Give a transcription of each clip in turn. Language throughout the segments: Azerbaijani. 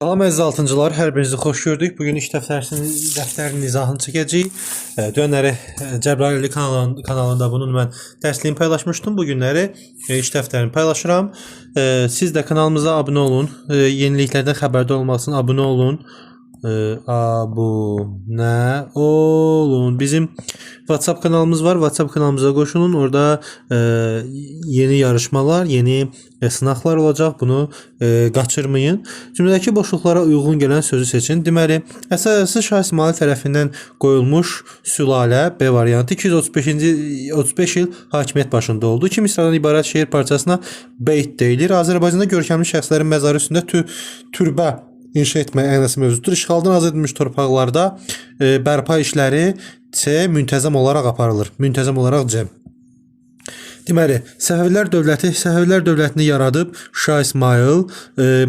Salam əziz altıncılar, hər birinizi xoş gördük. Bugün iş dəftərinin izahını çəkəcəyik. Dönəri Cəbrayıllı kanalında bunun mən dərsliyini paylaşmışdım. Bu günləri iş dəftərini paylaşıram. Siz də kanalımıza abunə olun. Yeniliklərdən xəbərdar olmaq üçün abunə olun. Abunə olun. Bizim WhatsApp kanalımız var. WhatsApp kanalımıza qoşulun. Orada yeni yarışmalar, yeni sınaqlar olacaq. Bunu qaçırmayın. Cümlədəki boşluqlara uyğun gələn sözü seçin. Deməli, əsası Şah İsmayıl tərəfindən qoyulmuş sülalə B variantı 235 il hakimiyyət başında oldu. 2 misradan ibarət şeir parçasına beyt deyilir. Azərbaycanda görkəmli şəxslərin məzarı üstündə türbə inşa etmək ənənəsi mövcuddur. İşğaldan azad edilmiş torpaqlarda bərpa işləri müntəzəm olaraq aparılır. Müntəzəm olaraq cəm. Deməli, Səfəvilər dövlətini yaradıb Şah İsmayıl,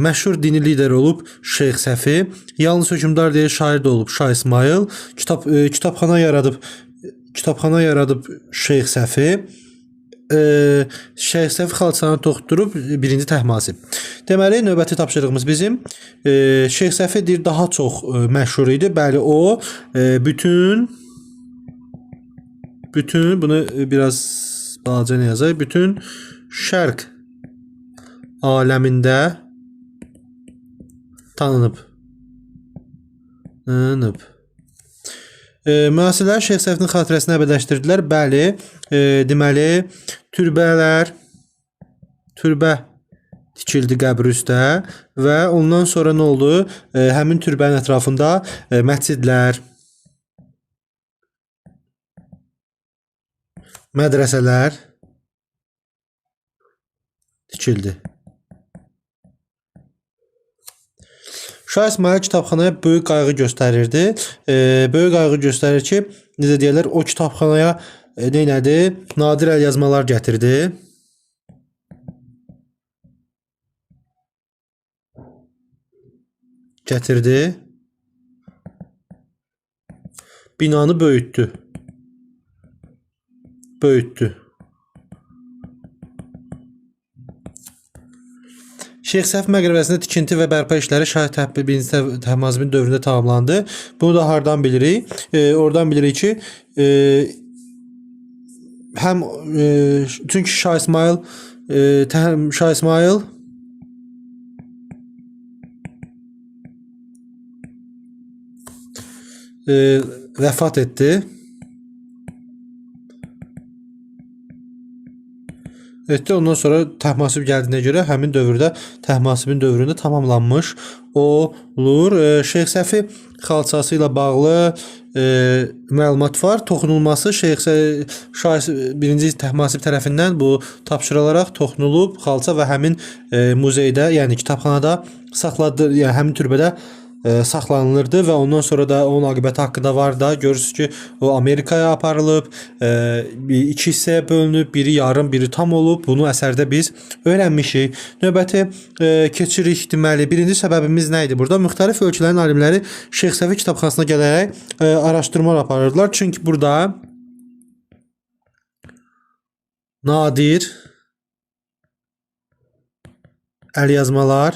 məşhur dini lider olub Şeyx Səfi, yalnız hökmdar deyil şair də olub Şah İsmayıl, kitabxana yaradıb Şeyx Səfi, Şeyx Səfi xalçanı toxutdurub birinci Təhmasib. Deməli, növbəti tapşırığımız bizim Şeyx Səfi deyir daha çox məşhur idi. Bəli, o bütün bunu biraz balaca nə yazayım? Bütün şərq aləmində tanınıb. Müasirlər Şeyx Səfinin xatirəsini əbədləşdirdilər. Bəli, deməli, türbə tikildi qəbr üstə və ondan sonra nə oldu? Həmin türbənin ətrafında məscidlər, mədrəsələr tikildi. Şah İsmayıl kitabxanaya böyük qayğı göstərirdi. Böyük qayğı göstərir ki, necə deyirlər, o kitabxanaya nədir? Nadir əlyazmalar gətirdi. Binanı böyütdü. Şeyx Səfi məqbərəsində tikinti və bərpa işləri Şah Təhmasibin dövründə tamamlandı. Bunu da hardan bilirik? Oradan bilirik ki, çünki Şah İsmayıl vəfat etdi. Ondan sonra Təhmasib gəldiyinə görə həmin dövrdə Təhmasibin dövründə tamamlanmış olur. Şeyx Səfi xalçası ilə bağlı məlumat var. Toxunulması Şah 1-ci Təhmasib tərəfindən bu tapşırılaraq toxunulub xalça və həmin muzeydə, yəni kitabxanada yəni həmin türbədə saxlanılırdı və ondan sonra da onun aqibəti haqqında var da, görürsünüz ki, o Amerikaya aparılıb, iki hissəyə bölünüb, biri yarım, biri tam olub. Bunu əsərdə biz öyrənmişik. Növbəti keçirik. Deməli, birinci səbəbimiz nə idi burada? Müxtəlif ölkələrin alimləri Şeyx Səfi kitabxanasına gələrək araşdırmalar aparırdılar. Çünki burada nadir əlyazmalar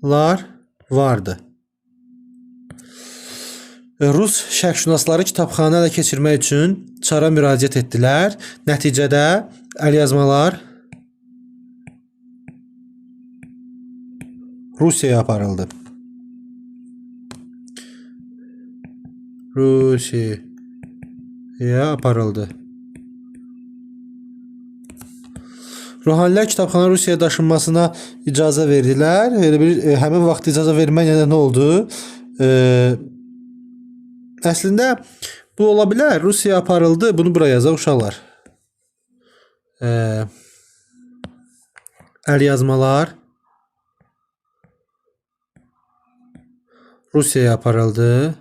vardı. Rus şərqşünasları kitabxananı ələ keçirmək üçün çara müraciət etdilər. Nəticədə əlyazmalar Rusiyaya aparıldı. Ruhanilər kitabxana Rusiyaya daşınmasına icazə verdilər. Həmin vaxt icazə verməklə nə oldu? Əslində bu ola bilər. Rusiyaya aparıldı. Bunu buraya yazaq uşaqlar. Əlyazmalar Rusiyaya aparıldı.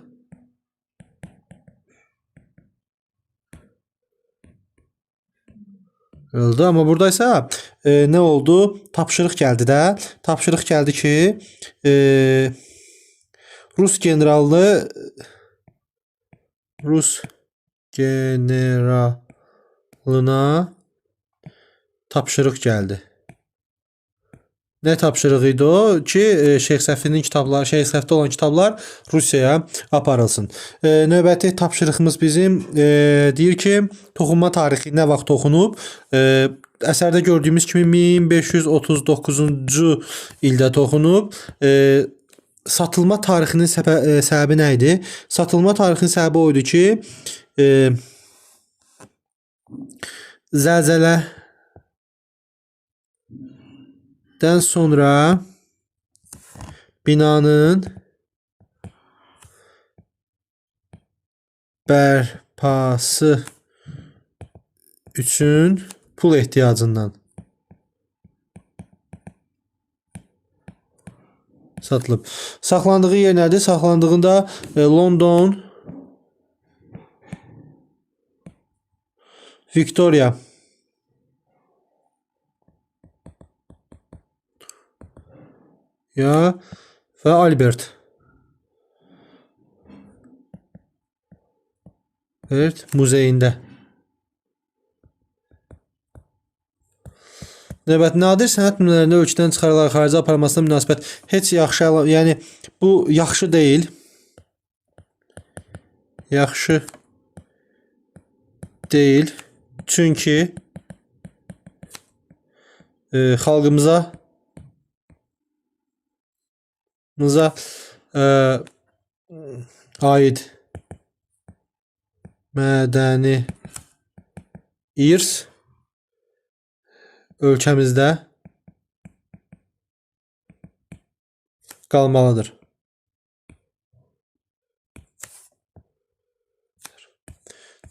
Amma buradaysa nə oldu? Tapşırıq gəldi də. Tapşırıq gəldi ki, Rus generalına tapşırıq gəldi. Nə tapşırığı idi o ki, Şeyx Səfinin kitabları, Şeyx Səfdə olan kitablar Rusiyaya aparılsın. Növbəti tapşırığımız bizim deyir ki, toxunma tarixi nə vaxt toxunub? Əsərdə gördüyümüz kimi 1539-cu ildə toxunub. Satılma tarixinin səbəbi nə idi? Satılma tarixinin səbəbi o idi ki, zəlzələdən sonra binanın bərpası üçün pul ehtiyacından satılıb. Saxlandığı yer nədir? Saxlandığında London Victoria ya və Albert muzeyində. Növbət nadir sənət nümunələrində ölkədən çıxarılaraq xaricə aparılmasına münasibət heç yaxşı, yəni bu yaxşı deyil. Yaxşı deyil. Çünki xalqımıza aid mədəni irs ölkəmizdə qalmalıdır.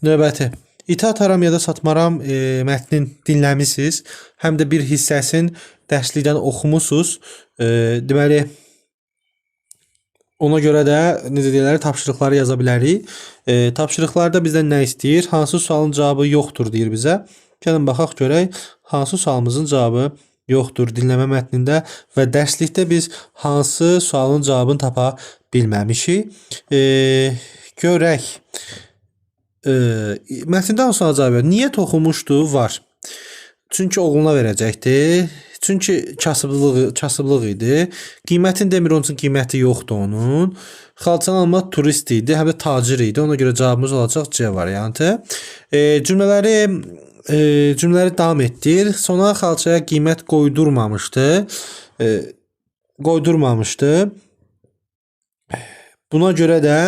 Növbəti. İtaat aramiyada satmaram mətnin dinləmisiniz. Həm də bir hissəsini dərslikdən oxumusunuz. Deməli, ona görə də necə deyirlər, tapşırıqları yaza bilərik. Tapşırıqlarda bizdən nə istəyir? Hansı sualın cavabı yoxdur deyir bizə. Gəlin baxaq görək, hansı sualımızın cavabı yoxdur dinləmə mətnində və dərslikdə biz hansı sualın cavabını tapa bilməmişik. Görək. Mətndə hansı suala cavab verir? Niyə toxunmuşdu? Var. Çünki oğluna verəcəkdi. Çünki kasıblıq idi. Qiymətini demir, onun üçün qiyməti yoxdur onun. Xalçanı almaq turist idi, həm də tacir idi. Ona görə cavabımız olacaq C variantı. Cümlələri davam etdir. Sona xalçaya qiymət qoydurmamışdı. Buna görə də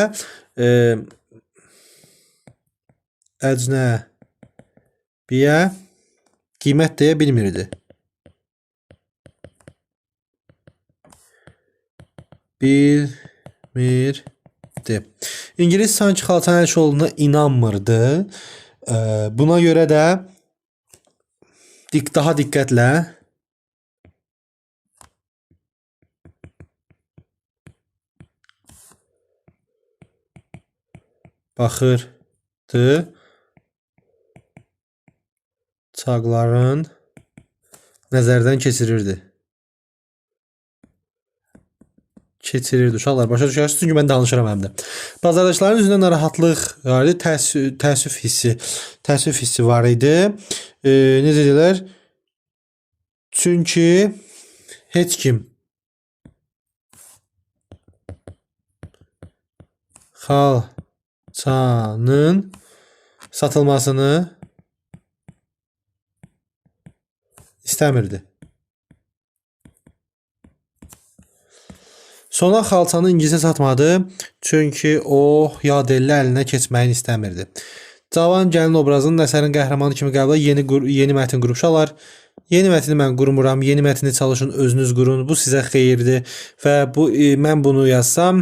əcnəbiyə qiymət deyə bilmirdi. İngilis sanki xalçanın əlçi olduğuna inanmırdı. Buna görə də daha diqqətlə baxırdı. Çağların nəzərdən keçirirdi. Uşaqlar başa düşərsiniz, çünki mən danışıram həm də. Bazardaşların üzündə narahatlıq var idi, təəssüf hissi var idi. Necə deyirlər? Çünki heç kim xalçanın satılmasını istəmirdi. Sona xalçanı ingilisə satmadı, çünki o yadelli əlinə keçməyini istəmirdi. Cavan gəlin obrazının əsərin qəhrəmanı kimi qəbul yeni mətn qurub uşaqlar. Yeni mətni mən qurmuram, yeni mətni çalışın, özünüz qurun. Bu sizə xeyirdir və mən bunu yazsam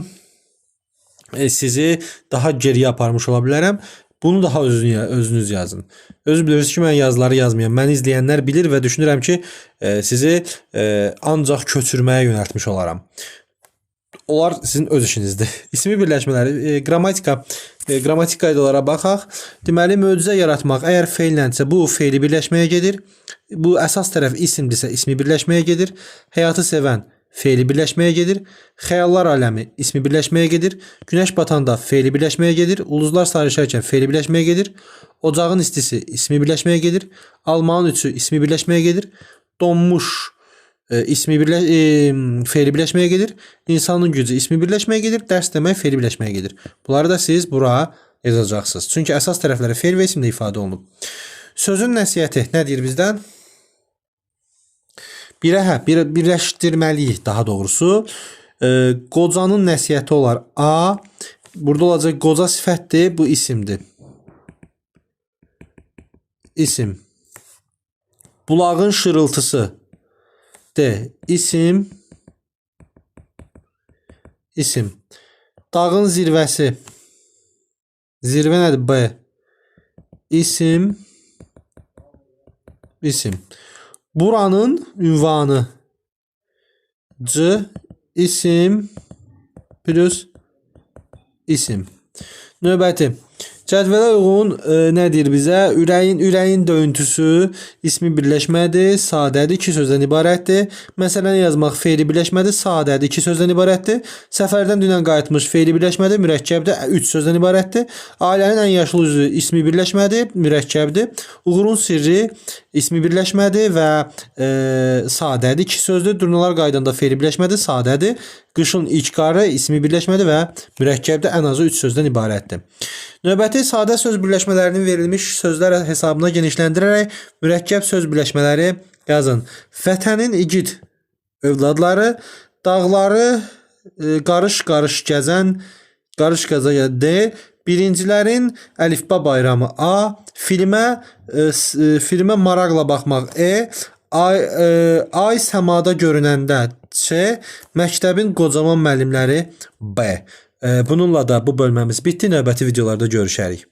sizi daha geriyə aparmış ola bilərəm. Bunu daha özünüz yazın. Özü bilirsiniz ki, mən yazıları yazmayam. Məni izləyənlər bilir və düşünürəm ki, sizi ancaq köçürməyə yönəltmiş olaram. Onlar sizin öz işinizdir. İsmi birləşmələri, qrammatik qaydalara baxaq. Deməli, möcüzə yaratmaq əgər feillənsə, bu feili birləşməyə gedir. Bu əsas tərəf isimdirsə, ismi birləşməyə gedir. Həyatı sevən feili birləşməyə gedir. Xəyallar aləmi ismi birləşməyə gedir. Günəş batanda feili birləşməyə gedir. Ulduzlar sarışarkən feili birləşməyə gedir. Ocağın istisi ismi birləşməyə gedir. Almanın üçü ismi birləşməyə gedir. Donmuş Fe'li birləşməyə gedir. İnsanın gücü ismi birləşməyə gedir. Dərs demək fe'li birləşməyə gedir. Bunları da siz bura yazacaqsınız. Çünki əsas tərəfləri fe'l və isimlə ifadə olunub. Sözün nəsihəti nə deyir bizdən? Birləşdirməliyik daha doğrusu. Qocanın nəsihəti olar A. Burada olacaq qoca sifətdir, bu isimdir. İsim. Bulağın şırıltısı D. İsim. İsim. Dağın zirvəsi. Zirvə nədir? B. İsim. İsim. Buranın ünvanı. C. İsim plus isim. Növbəti. Cədvələ uyğun nə deyir bizə? Ürəyin döyüntüsü ismi birləşmədir, sadədir, 2 sözdən ibarətdir. Məsələn yazmaq fe'li birləşmədir, sadədir, 2 sözdən ibarətdir. Səfərdən dünən qayıtmış fe'li birləşmədir, mürəkkəbdir, 3 sözdən ibarətdir. Ailənin ən yaşlı üzvü ismi birləşmədir, mürəkkəbdir. Uğurun sirri ismi birləşmədir və sadədir, 2 sözdür. Durnalar qaydanda fe'li birləşmədir, sadədir. Qışın ilk qarı ismi birləşmədir və mürəkkəbdə ən azı 3 sözdən ibarətdir. Növbəti sadə söz birləşmələrinin verilmiş sözlər hesabına genişləndirərək mürəkkəb söz birləşmələri yazın. Vətənin igid övladları, dağları qarış-qarış gəzən, qarış-qaza D, birincilərin əlifba bayramı A, filmə maraqla baxmaq E, ay səmada görünəndə C, məktəbin qocaman müəllimləri B. Bununla da bu bölməmiz bitdi. Növbəti videolarda görüşərik.